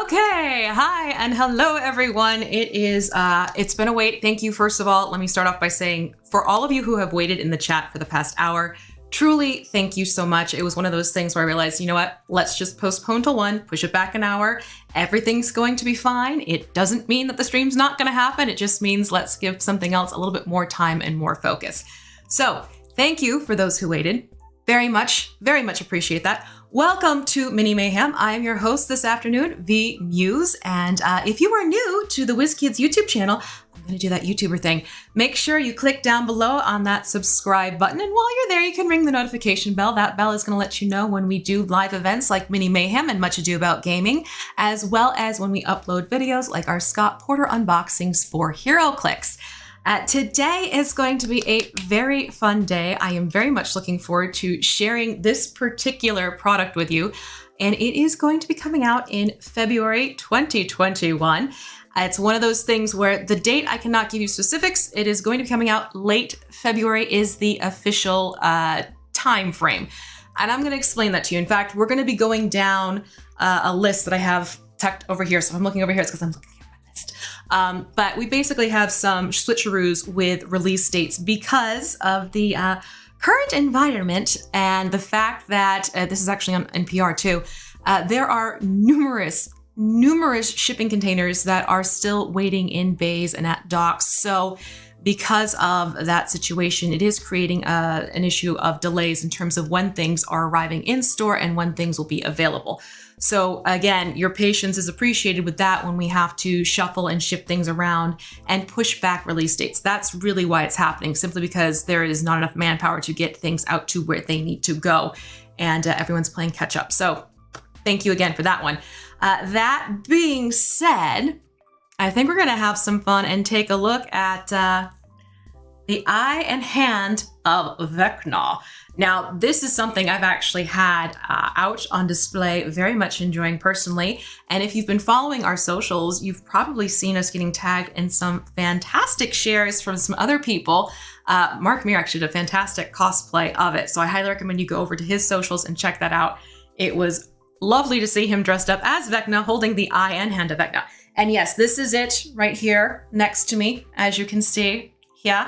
Okay, hi and hello everyone. It's been a wait. Thank you. First of all, let me start off by saying for all of you who have waited in the chat for the past hour, truly thank you so much. It was one of those things where I realized, you know what, let's just postpone till 1, push it back an hour. Everything's going to be fine. It doesn't mean that the stream's not going to happen. It just means let's give something else a little bit more time and more focus. So thank you for those who waited. Very much appreciate that. Welcome to Mini Mayhem. I am your host this afternoon, Vee Mus'e. And if you are new to the WizKids YouTube channel, I'm going to do that YouTuber thing. Make sure you click down below on that subscribe button. And while you're there, you can ring the notification bell. That bell is going to let you know when we do live events like Mini Mayhem and Much Ado About Gaming, as well as when we upload videos like our Scott Porter unboxings for HeroClix. Today is going to be a very fun day. I am very much looking forward to sharing this particular product with you, and it is going to be coming out in February 2021. It's one of those things where the date I cannot give you specifics. It is going to be coming out late February is the official time frame, and I'm going to explain that to you. In fact, we're going to be going down a list that I have tucked over here. So if I'm looking over here, it's because I'm looking. But we basically have some switcheroos with release dates because of the current environment and the fact that this is actually on NPR too. There are numerous shipping containers that are still waiting in bays and at docks. So because of that situation, it is creating an issue of delays in terms of when things are arriving in store and when things will be available. So again, your patience is appreciated with that when we have to shuffle and ship things around and push back release dates. That's really why it's happening, simply because there is not enough manpower to get things out to where they need to go. And everyone's playing catch up. So thank you again for that one. That being said, I think we're going to have some fun and take a look at the eye and hand of Vecna. Now, this is something I've actually had out on display, very much enjoying personally. And if you've been following our socials, you've probably seen us getting tagged in some fantastic shares from some other people. Mark Mir actually did a fantastic cosplay of it. So I highly recommend you go over to his socials and check that out. It was lovely to see him dressed up as Vecna, holding the eye and hand of Vecna. And yes, this is it right here next to me, as you can see here.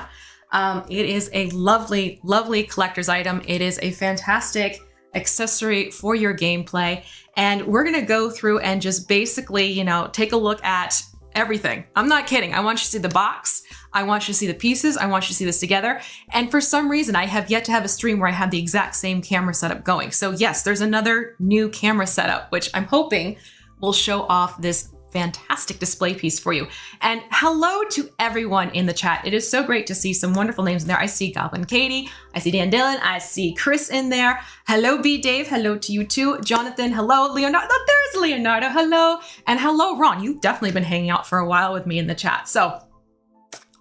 It is a lovely, lovely collector's item. It is a fantastic accessory for your gameplay. And we're going to go through and just basically, take a look at everything. I'm not kidding. I want you to see the box. I want you to see the pieces. I want you to see this together. And for some reason, I have yet to have a stream where I have the exact same camera setup going. So yes, there's another new camera setup, which I'm hoping will show off this fantastic display piece for you. And hello to everyone in the chat. It is so great to see some wonderful names in there. I see Goblin Katie, I see Dan Dillon, I see Chris in there. Hello B Dave, hello to you too. Jonathan, hello. Leonardo, there's Leonardo, hello. And hello Ron, you've definitely been hanging out for a while with me in the chat. So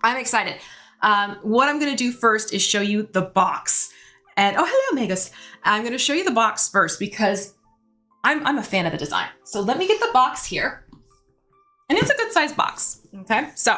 I'm excited. What I'm gonna do first is show you the box. And oh, hello Megas. I'm gonna show you the box first because I'm a fan of the design. So let me get the box here. And it's a good size box, okay? So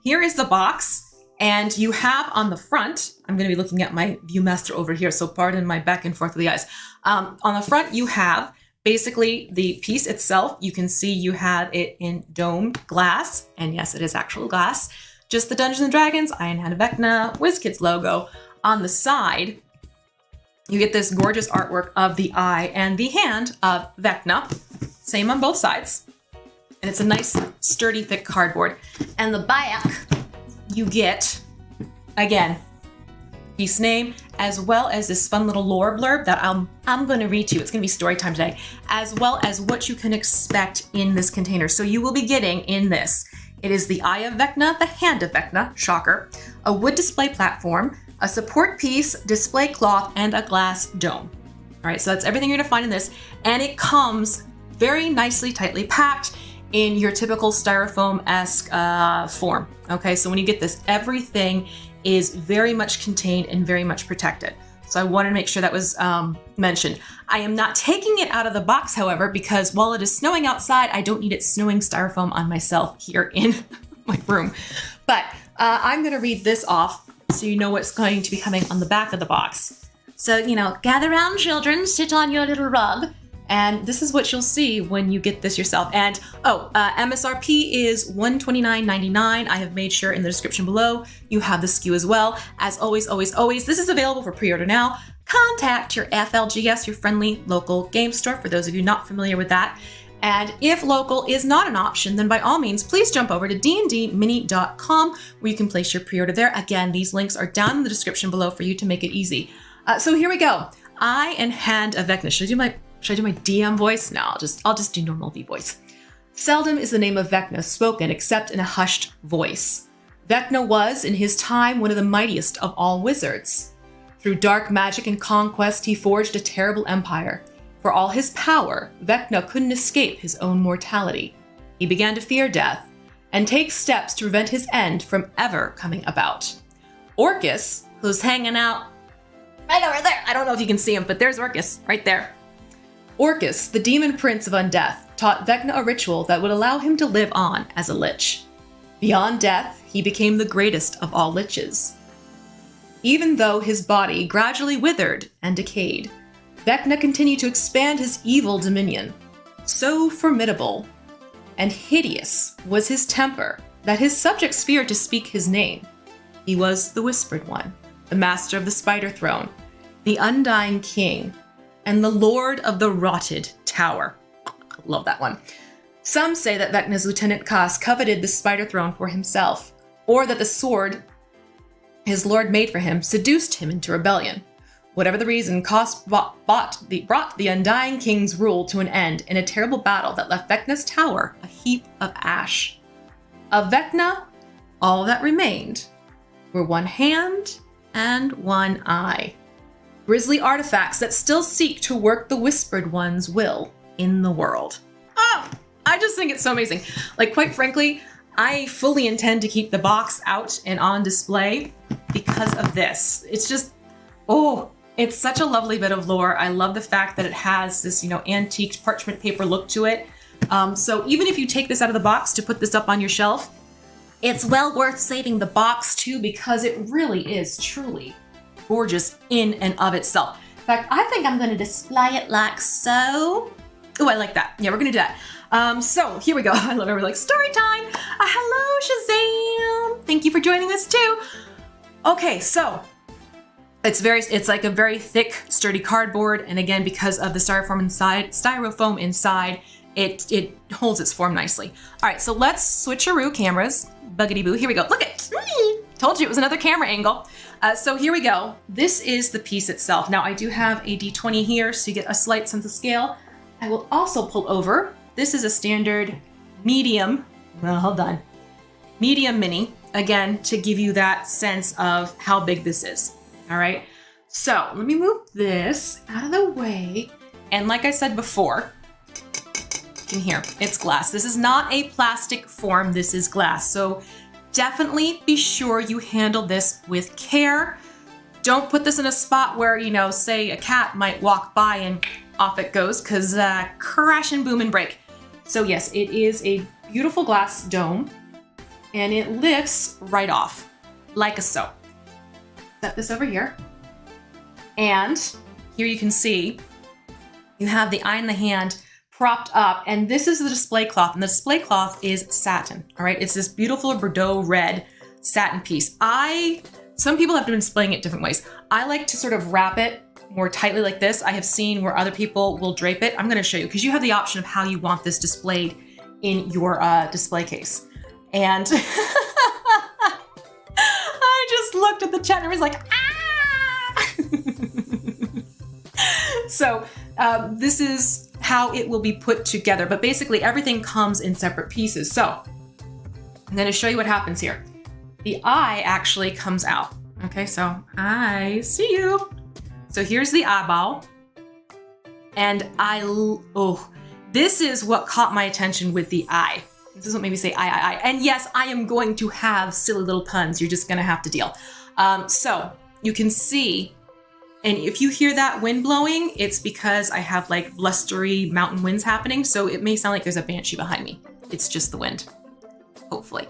here is the box, and you have on the front, I'm gonna be looking at my Viewmaster over here, so pardon my back and forth with the eyes. On the front, you have basically the piece itself. You can see you have it in domed glass, and yes, it is actual glass. Just the Dungeons & Dragons, Eye and Hand of Vecna, WizKids logo. On the side, you get this gorgeous artwork of the eye and the hand of Vecna. Same on both sides. And it's a nice, sturdy, thick cardboard. And the back, you get, again, piece name, as well as this fun little lore blurb that I'm going to read to you. It's going to be story time today, as well as what you can expect in this container. So you will be getting in this. It is the eye of Vecna, the hand of Vecna, shocker, a wood display platform, a support piece, display cloth, and a glass dome. All right, so that's everything you're going to find in this. And it comes very nicely, tightly packed in your typical styrofoam-esque form. Okay, so when you get this, everything is very much contained and very much protected. So I wanted to make sure that was mentioned. I am not taking it out of the box, however, because while it is snowing outside, I don't need it snowing styrofoam on myself here in my room. But I'm gonna read this off so you know what's going to be coming on the back of the box. So, gather round children, sit on your little rug, And this is what you'll see when you get this yourself. And MSRP is $129.99. I have made sure in the description below you have the SKU as well. As always, this is available for pre-order now. Contact your FLGS, your friendly local game store, for those of you not familiar with that. And if local is not an option, then by all means, please jump over to dndmini.com where you can place your pre-order there. Again, these links are down in the description below for you to make it easy. So here we go. Eye and hand of Vecna. Should I do my DM voice? No, I'll just do normal V voice. Seldom is the name of Vecna spoken except in a hushed voice. Vecna was, in his time, one of the mightiest of all wizards. Through dark magic and conquest, he forged a terrible empire. For all his power, Vecna couldn't escape his own mortality. He began to fear death and take steps to prevent his end from ever coming about. Orcus, who's hanging out right over there. I don't know if you can see him, but there's Orcus right there. Orcus, the demon prince of undeath, taught Vecna a ritual that would allow him to live on as a lich. Beyond death, he became the greatest of all liches. Even though his body gradually withered and decayed, Vecna continued to expand his evil dominion. So formidable and hideous was his temper that his subjects feared to speak his name. He was the Whispered One, the master of the Spider Throne, the Undying King, and the Lord of the Rotted Tower. Love that one. Some say that Vecna's Lieutenant Kas coveted the Spider Throne for himself, or that the sword his lord made for him seduced him into rebellion. Whatever the reason, Kas brought the Undying King's rule to an end in a terrible battle that left Vecna's tower a heap of ash. Of Vecna, all that remained were one hand and one eye. Grisly artifacts that still seek to work the Whispered One's will in the world. Oh, I just think it's so amazing. Like, quite frankly, I fully intend to keep the box out and on display because of this. It's just, it's such a lovely bit of lore. I love the fact that it has this, antique parchment paper look to it. So even if you take this out of the box to put this up on your shelf, it's well worth saving the box too, because it really is truly gorgeous in and of itself. In fact, I think I'm going to display it like so. Oh, I like that. Yeah, we're going to do that. So here we go. I love it. We're like, story time. Hello, Shazam. Thank you for joining us too. Okay, so it's like a very thick, sturdy cardboard. And again, because of the styrofoam inside, it holds its form nicely. All right, so let's switcheroo cameras. Buggity boo. Here we go. Look at told you it was another camera angle. So here we go. This is the piece itself. Now I do have a D20 here, so you get a slight sense of scale. I will also pull over. This is a standard medium. Well, hold on. Medium mini, again, to give you that sense of how big this is. All right. So let me move this out of the way. And like I said before, you can hear it's glass. This is not a plastic form. This is glass. So definitely be sure you handle this with care. Don't put this in a spot where, say a cat might walk by and off it goes, because crash and boom and break. So yes, it is a beautiful glass dome, and it lifts right off like a so. Set this over here. And here you can see you have the eye in the hand propped up, and this is the display cloth, and the display cloth is satin. All right, it's this beautiful Bordeaux red satin piece. Some people have been displaying it different ways. I like to sort of wrap it more tightly like this. I have seen where other people will drape it. I'm going to show you, because you have the option of how you want this displayed in your display case. And I just looked at the chat and was like, ah! So this is how it will be put together, but basically everything comes in separate pieces. So I'm going to show you what happens here. The eye actually comes out. Okay, so I see you. So here's the eyeball. And this is what caught my attention with the eye. This is what made me say I. And yes, I am going to have silly little puns. You're just gonna have to deal. So you can see, and if you hear that wind blowing, it's because I have like blustery mountain winds happening. So it may sound like there's a banshee behind me. It's just the wind, hopefully.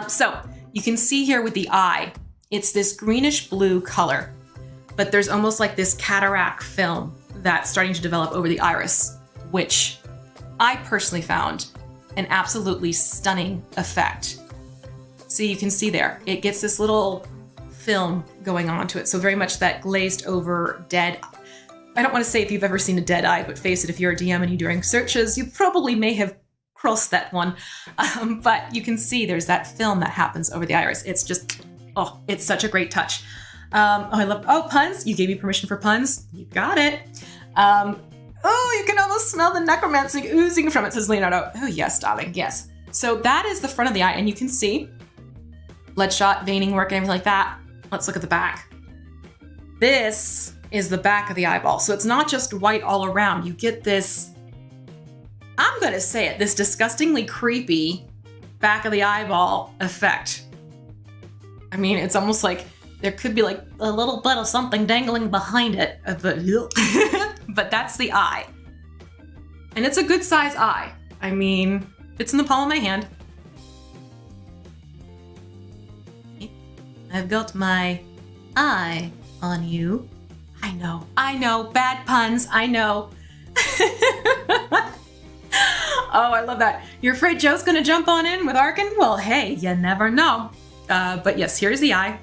So you can see here with the eye, it's this greenish blue color, but there's almost like this cataract film that's starting to develop over the iris, which I personally found an absolutely stunning effect. So you can see there, it gets this little film going on to it. So very much that glazed over dead. I don't want to say if you've ever seen a dead eye, but face it, if you're a DM and you're doing searches, you probably may have crossed that one. But you can see there's that film that happens over the iris. It's just, oh, it's such a great touch. I love, oh, puns. You gave me permission for puns. You got it. Oh, you can almost smell the necromancy oozing from it, says Leonardo. Oh, yes, darling, yes. So that is the front of the eye, and you can see bloodshot, veining work, and everything like that. Let's look at the back. This is the back of the eyeball. So it's not just white all around. You get this, I'm gonna say it, this disgustingly creepy back of the eyeball effect. I mean, it's almost like there could be like a little bit of something dangling behind it, but that's the eye. And it's a good size eye. I mean, it's in the palm of my hand. I've got my eye on you. I know, bad puns, I know. Oh, I love that. You're afraid Joe's gonna jump on in with Arkin? Well, hey, you never know. But yes, here's the eye.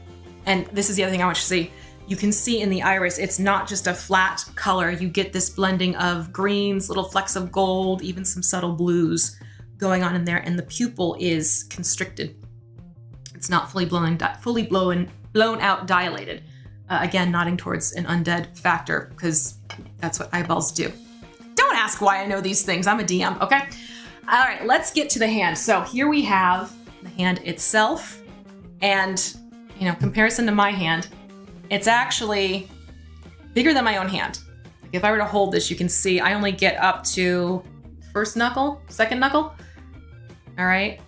And this is the other thing I want you to see. You can see in the iris, it's not just a flat color. You get this blending of greens, little flecks of gold, even some subtle blues going on in there. And the pupil is constricted. It's not fully blown out, dilated. Again, nodding towards an undead factor, because that's what eyeballs do. Don't ask why I know these things. I'm a DM, okay? All right, let's get to the hand. So here we have the hand itself, and you know, comparison to my hand, it's actually bigger than my own hand. Like if I were to hold this, you can see I only get up to first knuckle, second knuckle. All right,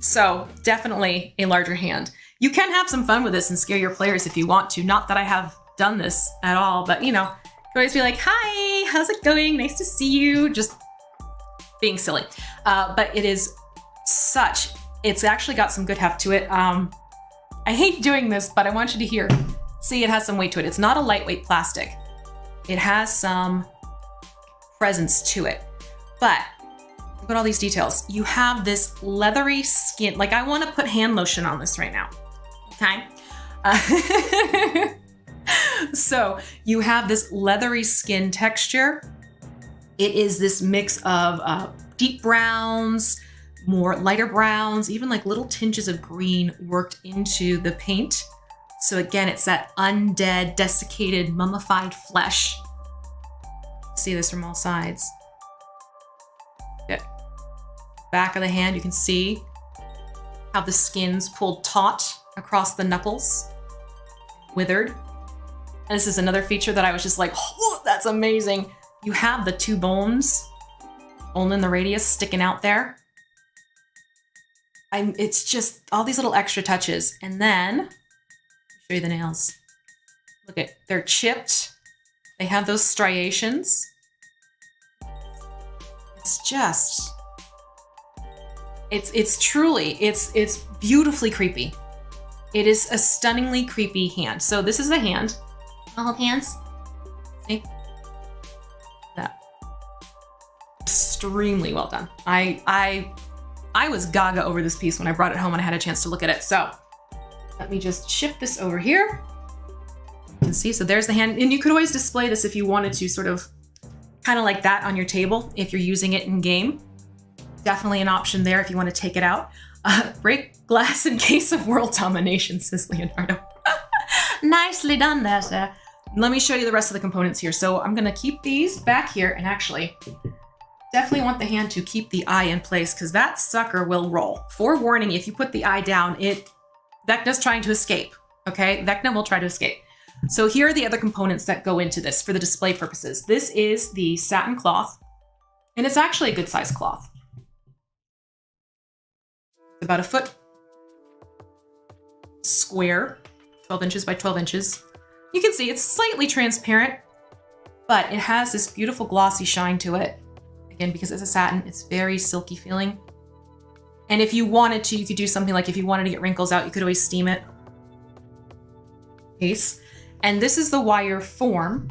so definitely a larger hand. You can have some fun with this and scare your players if you want to. Not that I have done this at all, but you know, you can always be like, hi, how's it going? Nice to see you. Just being silly. But it is such, it's actually got some good heft to it. I hate doing this, but I want you to hear. See, it has some weight to it. It's not a lightweight plastic. It has some presence to it. But look at all these details. You have this leathery skin. Like I want to put hand lotion on this right now. Okay. So you have this leathery skin texture. It is this mix of deep browns, more lighter browns, even like little tinges of green worked into the paint. So again, it's that undead, desiccated, mummified flesh. See this from all sides. Good. Back of the hand, you can see how the skin's pulled taut across the knuckles, withered. And this is another feature that I was just like, oh, that's amazing. You have the two bones, bone in the radius sticking out there. It's just all these little extra touches. And then, show you the nails. Look at, they're chipped. They have those striations. It's just, it's truly, it's beautifully creepy. It is a stunningly creepy hand. So this is the hand. I'll hold hands. See? That. Extremely well done. I was gaga over this piece when I brought it home and I had a chance to look at it. So let me just shift this over here. You can see, so there's the hand. And you could always display this if you wanted to, sort of kind of like that on your table if you're using it in game. Definitely an option there if you want to take it out. Break glass in case of world domination, says Leonardo. Nicely done there, sir. Let me show you the rest of the components here. So I'm gonna keep these back here, and actually definitely want the hand to keep the eye in place because that sucker will roll. Forewarning, if you put the eye down, Vecna's trying to escape, okay? Vecna will try to escape. So here are the other components that go into this for the display purposes. This is the satin cloth, and it's actually a good size cloth. It's about a foot square, 12 inches by 12 inches. You can see it's slightly transparent, but it has this beautiful glossy shine to it. Again, because it's a satin, it's very silky feeling. And if you wanted to, you could do something like if you wanted to get wrinkles out, you could always steam it. Case. And this is the wire form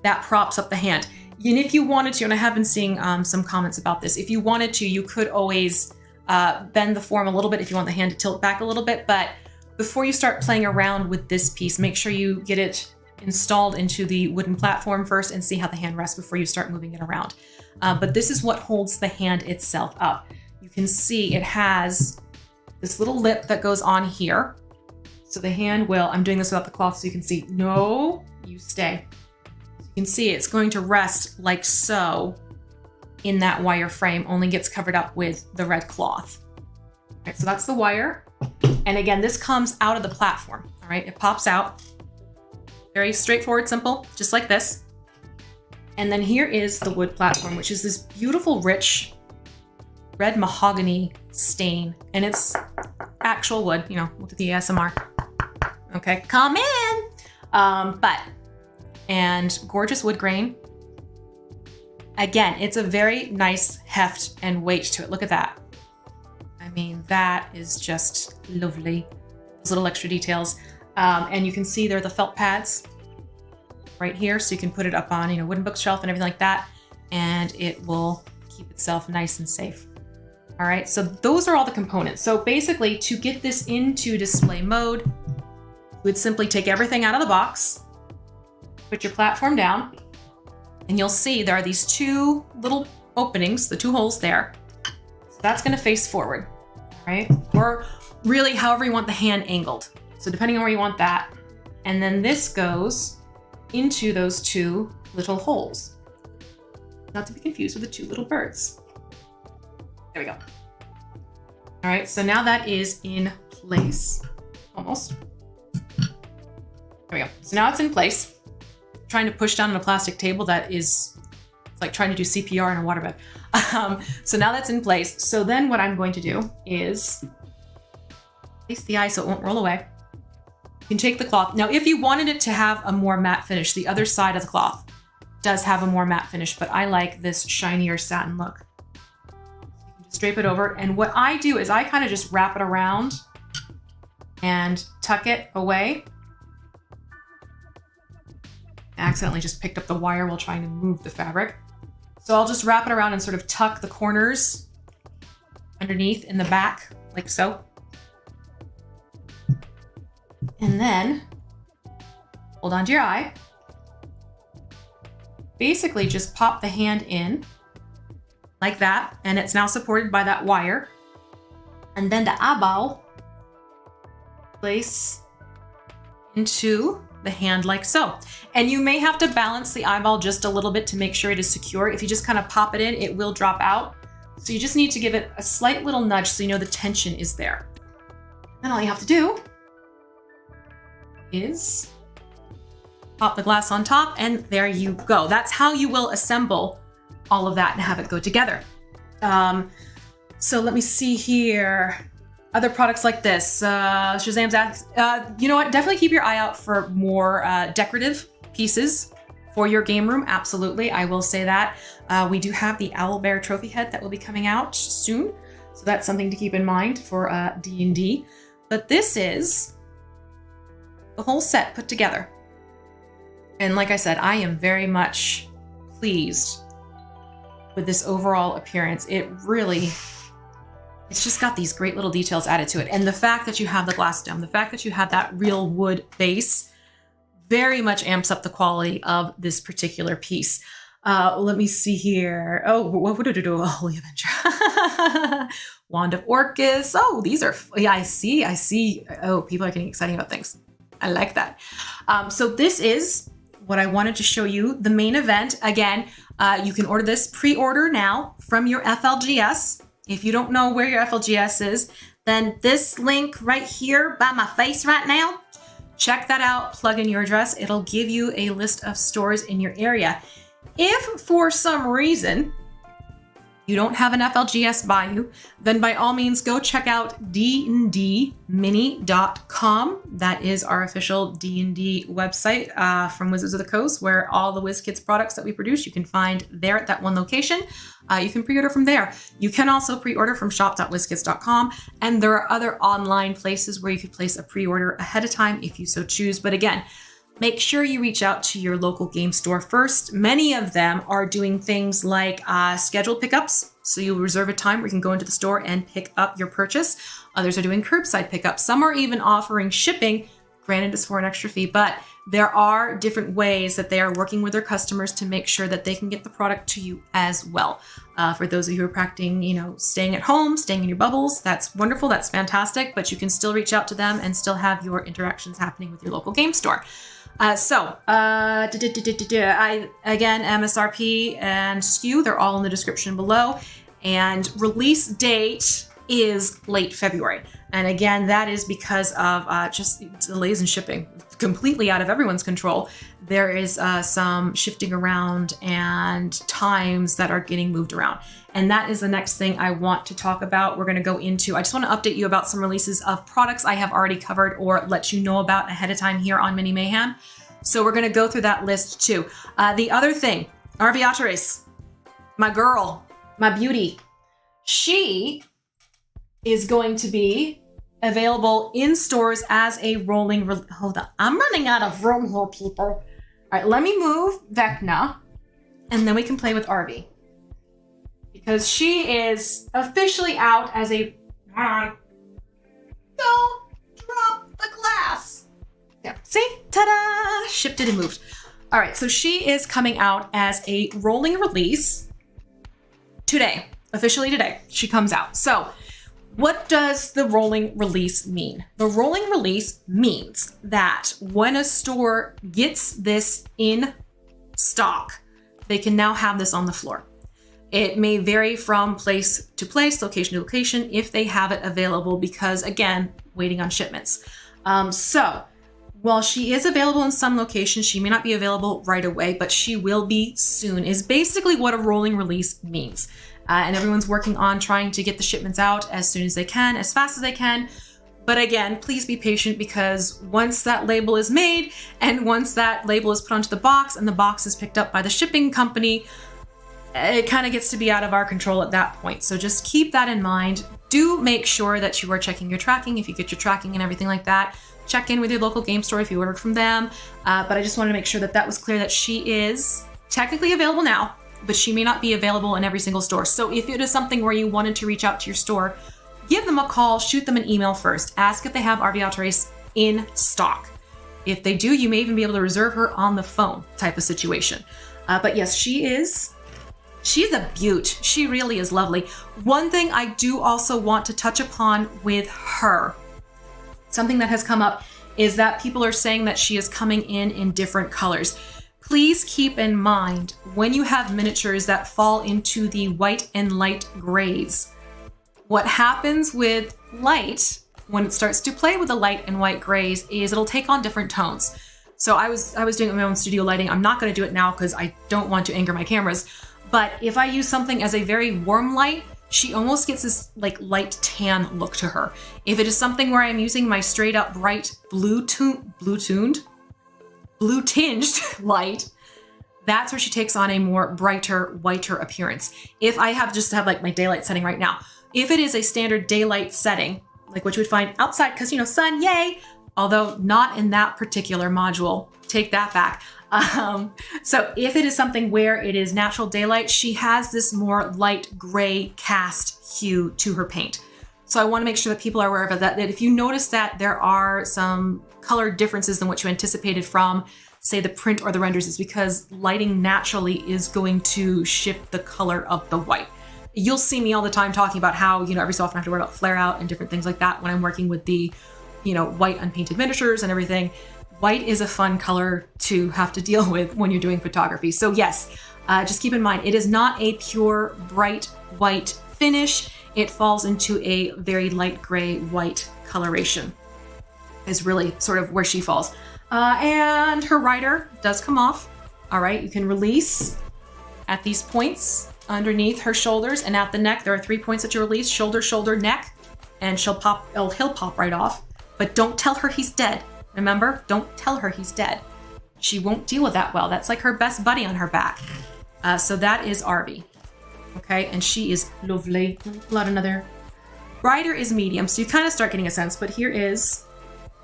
that props up the hand. And if you wanted to, and I have been seeing some comments about this, if you wanted to, you could always bend the form a little bit if you want the hand to tilt back a little bit. But before you start playing around with this piece, make sure you get it installed into the wooden platform first and see how the hand rests before you start moving it around. But this is what holds the hand itself up. You can see it has this little lip that goes on here. So the hand will, I'm doing this without the cloth so you can see, no, you stay. You can see it's going to rest like so in that wire frame, only gets covered up with the red cloth. All right, so that's the wire. And again, this comes out of the platform, all right? It pops out, very straightforward, simple, just like this. And then here is the wood platform, which is this beautiful, rich red mahogany stain. And it's actual wood, you know, look at the ASMR. Okay, come in. And gorgeous wood grain. Again, it's a very nice heft and weight to it. Look at that. I mean, that is just lovely. Those little extra details. And you can see there are the felt pads right here. So you can put it up on, you know, wooden bookshelf and everything like that. And it will keep itself nice and safe. All right, so those are all the components. So basically, to get this into display mode, you would simply take everything out of the box, put your platform down, and you'll see there are these two little openings, the two holes there. So that's gonna face forward, right? Or really however you want the hand angled. So depending on where you want that. And then this goes into those two little holes. Not to be confused with the two little birds. There we go. All right, so now that is in place, almost. There we go. So now it's in place. Trying to push down on a plastic table that is, it's like trying to do CPR in a waterbed. So now that's in place. So then what I'm going to do is place the eye so it won't roll away. You can take the cloth. Now, if you wanted it to have a more matte finish, the other side of the cloth does have a more matte finish, but I like this shinier satin look. Drape it over. And what I do is I kind of just wrap it around and tuck it away. I accidentally just picked up the wire while trying to move the fabric. So I'll just wrap it around and sort of tuck the corners underneath in the back, like so. And then hold on to your eye. Basically just pop the hand in like that, and it's now supported by that wire. And then the eyeball place into the hand like so. And you may have to balance the eyeball just a little bit to make sure it is secure. If you just kind of pop it in, it will drop out. So you just need to give it a slight little nudge so you know the tension is there. Then all you have to do is pop the glass on top, and there you go. That's how you will assemble all of that and have it go together. So let me see here. Other products like this, Shazam's asked, you know what, definitely keep your eye out for more decorative pieces for your game room. Absolutely, I will say that. We do have the Owl Bear trophy head that will be coming out soon. So that's something to keep in mind for D&D. But this is the whole set put together. And like I said, I am very much pleased with this overall appearance. It really, it's just got these great little details added to it. And the fact that you have the glass dome, the fact that you have that real wood base very much amps up the quality of this particular piece. Let me see here. Oh, what would it do? A Holy Avenger. Wand of Orcus. Oh, these are, yeah, I see. Oh, people are getting excited about things. I like that. So this is what I wanted to show you, the main event. Again, you can order this pre-order now from your FLGS. If you don't know where your FLGS is, then this link right here by my face right now, check that out, plug in your address. It'll give you a list of stores in your area. If for some reason you don't have an FLGS by you, then by all means go check out dndmini.com. That is our official D&D website from Wizards of the Coast, where all the WizKids products that we produce, you can find there at that one location. You can pre-order from there. You can also pre-order from shop.wizkids.com, and there are other online places where you could place a pre-order ahead of time if you so choose. But again, make sure you reach out to your local game store first. Many of them are doing things like scheduled pickups. So you'll reserve a time where you can go into the store and pick up your purchase. Others are doing curbside pickup. Some are even offering shipping. Granted, it's for an extra fee, but there are different ways that they are working with their customers to make sure that they can get the product to you as well. For those of you who are practicing, staying at home, staying in your bubbles, that's wonderful, that's fantastic, but you can still reach out to them and still have your interactions happening with your local game store. Again, MSRP and SKU, they're all in the description below. And release date is late February. And again, that is because of just delays in shipping, completely out of everyone's control. There is some shifting around and times that are getting moved around. And that is the next thing I want to talk about. We're going to go into, I just want to update you about some releases of products I have already covered or let you know about ahead of time here on Mini Mayhem. So we're going to go through that list too. The other thing, Arbiators, my girl, my beauty, she is going to be available in stores as a rolling, hold on, I'm running out of room here, people. All right, let me move Vecna and then we can play with Arby. Because she is officially out as a, don't drop the glass. Yeah, see, ta-da, shifted and moved. All right, so she is coming out as a rolling release today, officially today, she comes out. So what does the rolling release mean? The rolling release means that when a store gets this in stock, they can now have this on the floor. It may vary from place to place, location to location, if they have it available because, again, waiting on shipments. So while she is available in some locations, she may not be available right away, but she will be soon, is basically what a rolling release means. And everyone's working on trying to get the shipments out as soon as they can, as fast as they can. But again, please be patient because once that label is made and once that label is put onto the box and the box is picked up by the shipping company, it kind of gets to be out of our control at that point. So just keep that in mind. Do make sure that you are checking your tracking. If you get your tracking and everything like that, check in with your local game store if you ordered from them. But I just wanted to make sure that that was clear that she is technically available now, but she may not be available in every single store. So if it is something where you wanted to reach out to your store, give them a call, shoot them an email first. Ask if they have Arbiators in stock. If they do, you may even be able to reserve her on the phone type of situation. But yes, she's a beaut. She really is lovely. One thing I do also want to touch upon with her, something that has come up, is that people are saying that she is coming in different colors. Please keep in mind when you have miniatures that fall into the white and light grays, what happens with light when it starts to play with the light and white grays is it'll take on different tones. So I was doing it with my own studio lighting. I'm not going to do it now because I don't want to anger my cameras. But if I use something as a very warm light, she almost gets this like light tan look to her. If it is something where I'm using my straight up bright blue tinged light, that's where she takes on a more brighter, whiter appearance. If I just have like my daylight setting right now, if it is a standard daylight setting, like what you would find outside, because sun, yay, although not in that particular module, take that back. So if it is something where it is natural daylight, she has this more light gray cast hue to her paint. So I want to make sure that people are aware of that if you notice that there are some color differences than what you anticipated from, say, the print or the renders, is because lighting naturally is going to shift the color of the white. You'll see me all the time talking about how, every so often I have to worry about flare out and different things like that when I'm working with the, white unpainted miniatures and everything. White is a fun color to have to deal with when you're doing photography. So yes, just keep in mind, it is not a pure bright white finish. It falls into a very light gray white coloration is really sort of where she falls. And her rider does come off. All right, you can release at these points underneath her shoulders and at the neck. There are 3 points that you release: shoulder, shoulder, neck, and he'll pop right off. But don't tell her he's dead. Remember, don't tell her he's dead. She won't deal with that well. That's like her best buddy on her back. So that is Arby. Okay, and she is lovely. Pull out another. Rider is medium, so you kind of start getting a sense, but here is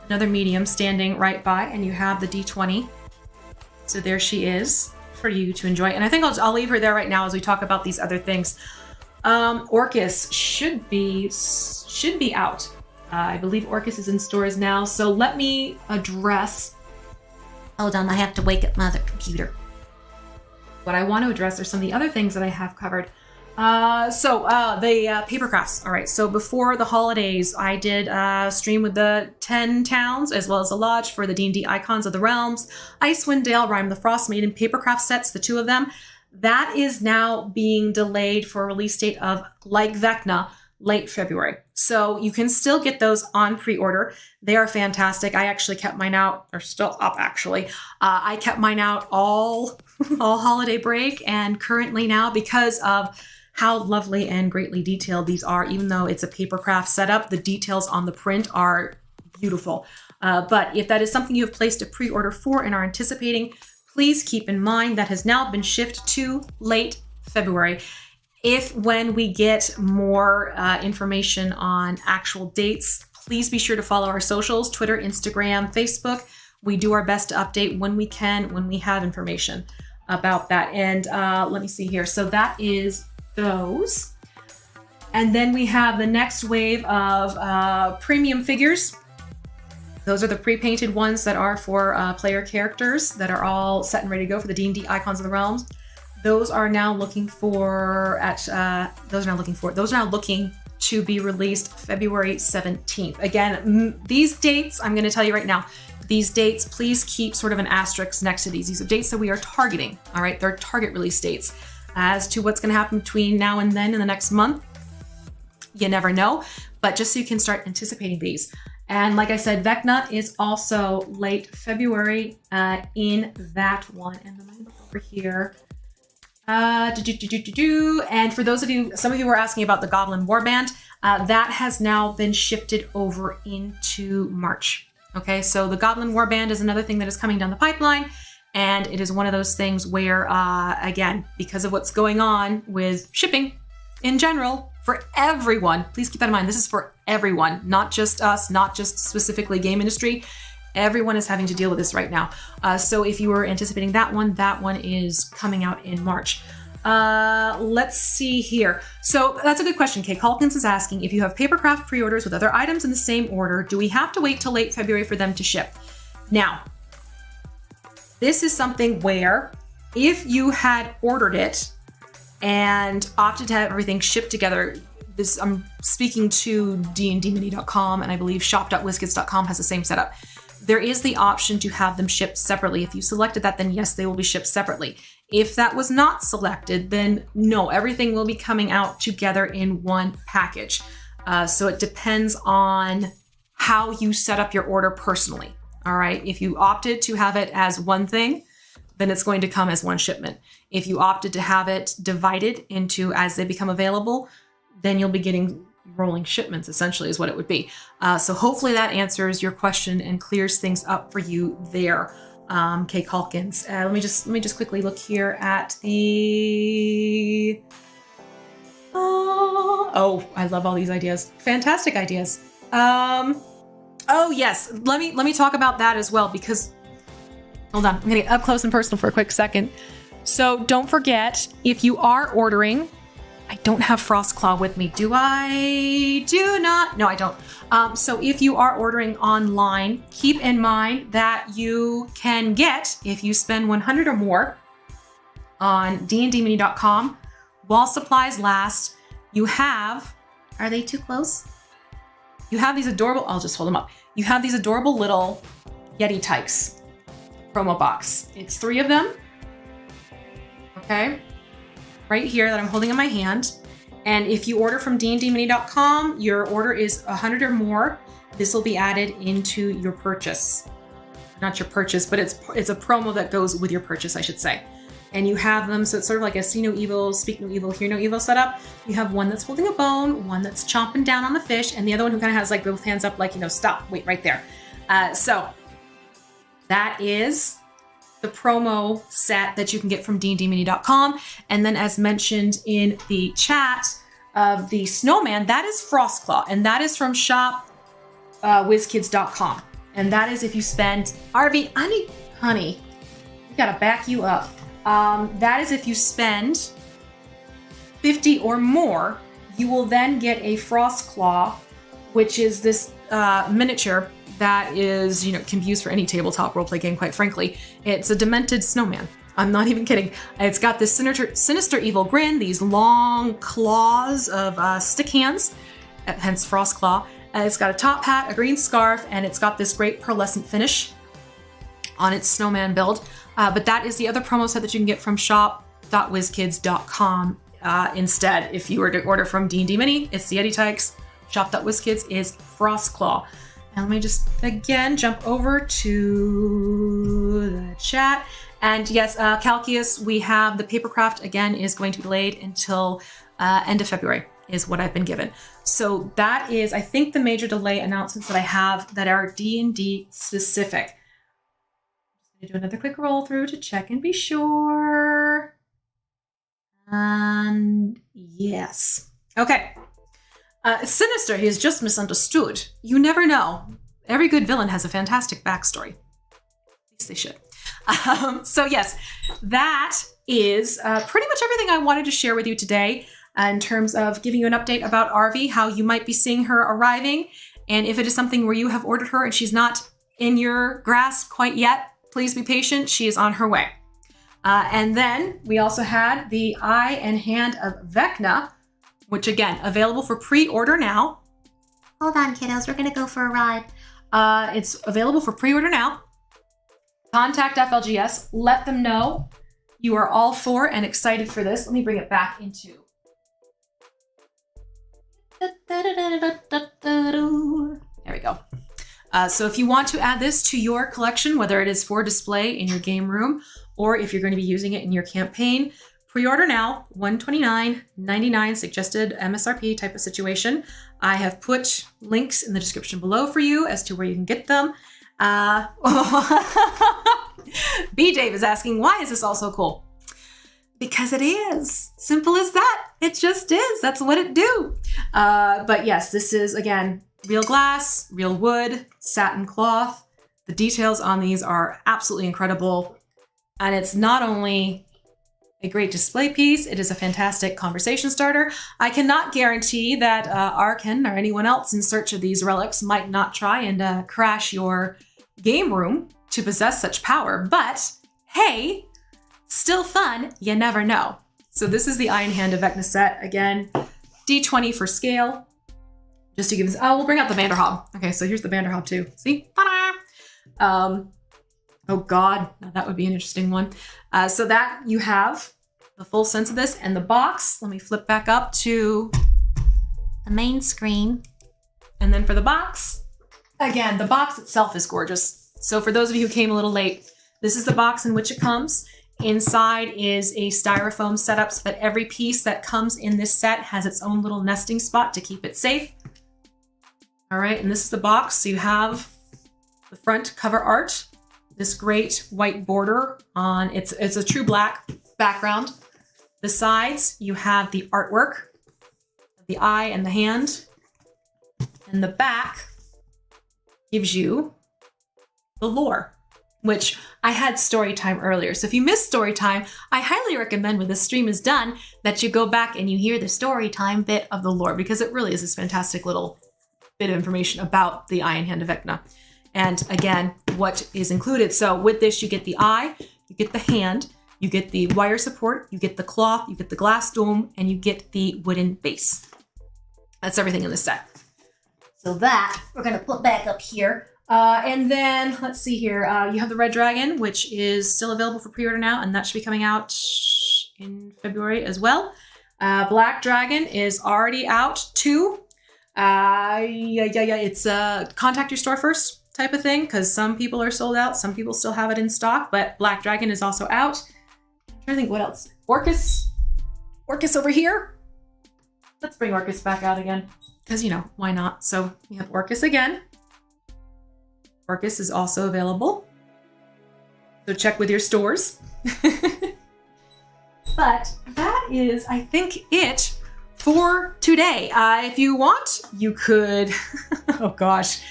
another medium standing right by, and you have the D20. So there she is for you to enjoy. And I think I'll leave her there right now as we talk about these other things. Orcus should be out. I believe Orcus is in stores now. So let me address. Hold on, I have to wake up my other computer. What I want to address are some of the other things that I have covered. The paper crafts. All right. So before the holidays, I did stream with the 10 towns as well as the lodge for the D&D Icons of the Realms, Icewind Dale, Rime the Frost Maiden paper craft sets, the 2 of them. That is now being delayed for a release date of, like Vecna, late February. So you can still get those on pre-order. They are fantastic. I actually kept mine out, or still up actually. I kept mine out all holiday break, and currently now, because of how lovely and greatly detailed these are, even though it's a paper craft setup, the details on the print are beautiful. But if that is something you have placed a pre-order for and are anticipating, please keep in mind that has now been shifted to late February. When we get more information on actual dates, please be sure to follow our socials, Twitter, Instagram, Facebook. We do our best to update when we can, when we have information about that. And let me see here. So that is those. And then we have the next wave of premium figures. Those are the pre-painted ones that are for player characters that are all set and ready to go for the D&D Icons of the Realms. Those are now looking to be released February 17th. Again, these dates, I'm going to tell you right now, these dates, please keep sort of an asterisk next to these. These are dates that we are targeting. All right, they're target release dates. As to what's going to happen between now and then in the next month, you never know, but just so you can start anticipating these. And like I said, Vecna is also late February in that one. And then I look over here. And for those of you, some of you were asking about the Goblin Warband, that has now been shifted over into March. Okay, so the Goblin Warband is another thing that is coming down the pipeline. And it is one of those things where, again, because of what's going on with shipping in general, for everyone, please keep that in mind. This is for everyone, not just us, not just specifically game industry. Everyone is having to deal with this right now. So if you were anticipating that one is coming out in March. Let's see here. So that's a good question. Kay Calkins is asking, if you have papercraft pre-orders with other items in the same order, do we have to wait till late February for them to ship? Now, this is something where if you had ordered it and opted to have everything shipped together, I'm speaking to dndmini.com, and I believe shop.wizkids.com has the same setup. There is the option to have them shipped separately. If you selected that, then yes, they will be shipped separately. If that was not selected, then no, everything will be coming out together in one package. So it depends on how you set up your order personally. All right. If you opted to have it as one thing, then it's going to come as one shipment. If you opted to have it divided into as they become available, then you'll be getting rolling shipments, essentially is what it would be. So hopefully that answers your question and clears things up for you there, Kay Calkins. Let me just quickly look here at the. Oh, I love all these ideas. Fantastic ideas. Oh yes, let me talk about that as well, because hold on, I'm gonna get up close and personal for a quick second. So don't forget, if you are ordering, I don't have Frostclaw with me. Do I? Do not? No, I don't. So if you are ordering online, keep in mind that you can get, if you spend 100 or more on dndmini.com, while supplies last, you have, are they too close? You have these adorable, I'll just hold them up. You have these adorable little Yeti Tykes promo box. It's 3 of them. Okay. Right here that I'm holding in my hand. And if you order from dndmini.com, your order is 100 or more. This will be added into your purchase. Not your purchase, but it's a promo that goes with your purchase, I should say. And you have them, so it's sort of like a see no evil, speak no evil, hear no evil setup. You have one that's holding a bone, one that's chomping down on the fish, and the other one who kind of has like both hands up, like, stop, wait, right there. So that is the promo set that you can get from dndmini.com. And then as mentioned in the chat of the snowman, that is Frostclaw, and that is from shop WizKids.com. And that is if you spend, Arby, honey, we gotta back you up. That is if you spend 50 or more, you will then get a Frost Claw, which is this miniature that is, can be used for any tabletop roleplay game, quite frankly. It's a demented snowman. I'm not even kidding. It's got this sinister evil grin, these long claws of stick hands, hence Frost Claw. It's got a top hat, a green scarf, and it's got this great pearlescent finish on its snowman build. But that is the other promo set that you can get from shop.wizkids.com instead. If you were to order from D&D Mini, it's the Yeti Tykes. Shop.wizkids is Frost Claw. And let me just, again, jump over to the chat. And yes, Calcius, we have the Papercraft, again, is going to be delayed until end of February, is what I've been given. So that is, I think, the major delay announcements that I have that are D&D specific. I'm going to do another quick roll through to check and be sure. And yes. Okay. Sinister, he is just misunderstood. You never know. Every good villain has a fantastic backstory. At least they should. So yes, that is pretty much everything I wanted to share with you today in terms of giving you an update about Arvi, how you might be seeing her arriving. And if it is something where you have ordered her and she's not in your grasp quite yet, please be patient. She is on her way. And then we also had the Eye and Hand of Vecna, which again, available for pre-order now. Hold on, kiddos. We're going to go for a ride. It's available for pre-order now. Contact FLGS. Let them know you are all for and excited for this. Let me bring it back into. There we go. So if you want to add this to your collection, whether it is for display in your game room or if you're going to be using it in your campaign, pre-order now, $129.99 suggested MSRP type of situation. I have put links in the description below for you as to where you can get them. B Dave is asking, why is this all so cool? Because it is. Simple as that. It just is. That's what it do. But yes, this is, again, real glass, real wood, satin cloth. The details on these are absolutely incredible. And it's not only a great display piece, it is a fantastic conversation starter. I cannot guarantee that Arkin or anyone else in search of these relics might not try and crash your game room to possess such power, but hey, still fun, you never know. So this is the Eye and Hand of Vecna set. Again, D20 for scale. Just to give this, we'll bring out the Vanderhob. Okay, so here's the Vanderhob too. See? Ta-da! Oh God, now that would be an interesting one. So that you have the full sense of this and the box. Let me flip back up to The main screen. And then for the box, again, the box itself is gorgeous. So for those of you who came a little late, this is the box in which it comes. Inside is a styrofoam setup so that every piece that comes in this set has its own little nesting spot to keep it safe. All right, and this is the box. So you have the front cover art, this great white border on, it's a true black background. The sides, you have the artwork, the eye and the hand. And the back gives you the lore, which I had story time earlier. So if you missed story time, I highly recommend when this stream is done that you go back and you hear the story time bit of the lore, because it really is this fantastic little bit of information about the Eye and Hand of Vecna. And again, what is included. So with this, you get the eye, you get the hand, you get the wire support, you get the cloth, you get the glass dome, and you get the wooden base. That's everything in the set. So that we're going to put back up here. And then let's see here. You have the Red Dragon, which is still available for pre-order now, and that should be coming out in February as well. Black Dragon is already out too. It's contact your store first type of thing, because some people are sold out, some people still have it in stock, but Black Dragon is also out. I'm trying to think what else. Orcus over here. Let's bring Orcus back out again, because why not? So we have Orcus again. Orcus is also available, so check with your stores. But that is, I think, it for today. If you want, you could, oh gosh,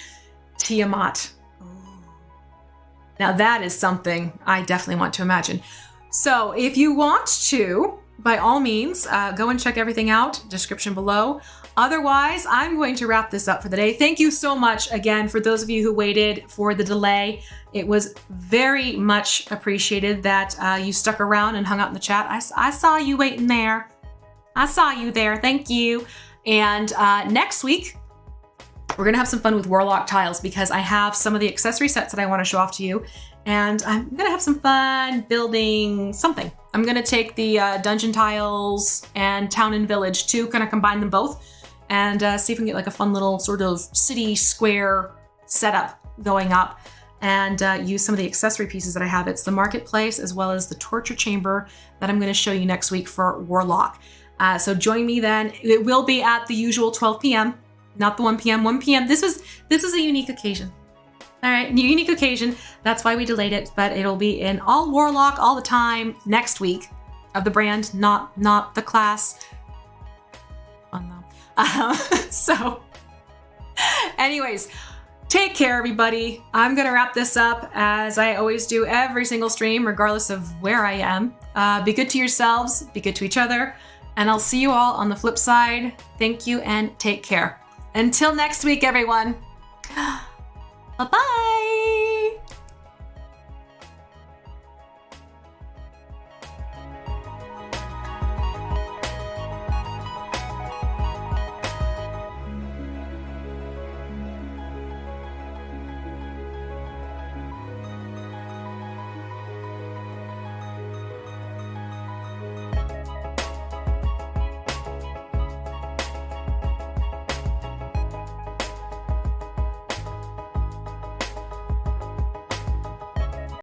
Tiamat. Now that is something I definitely want to imagine. So if you want to, by all means, go and check everything out, description below. Otherwise, I'm going to wrap this up for the day. Thank you so much again for those of you who waited for the delay. It was very much appreciated that you stuck around and hung out in the chat. I saw you waiting there. I saw you there. Thank you. And next week, we're going to have some fun with Warlock tiles because I have some of the accessory sets that I want to show off to you. And I'm going to have some fun building something. I'm going to take the dungeon tiles and town and village too, kind of combine them both and see if we can get like a fun little sort of city square setup going up and use some of the accessory pieces that I have. It's the marketplace as well as the torture chamber that I'm going to show you next week for Warlock. So join me then. It will be at the usual 12 p.m., not the 1 p.m. 1 p.m. This was a unique occasion. All right, unique occasion. That's why we delayed it, but it'll be in all Warlock all the time next week of the brand, not the class. Oh no. So anyways, take care, everybody. I'm gonna wrap this up as I always do every single stream, regardless of where I am. Be good to yourselves, be good to each other, and I'll see you all on the flip side. Thank you and take care. Until next week, everyone. Bye-bye.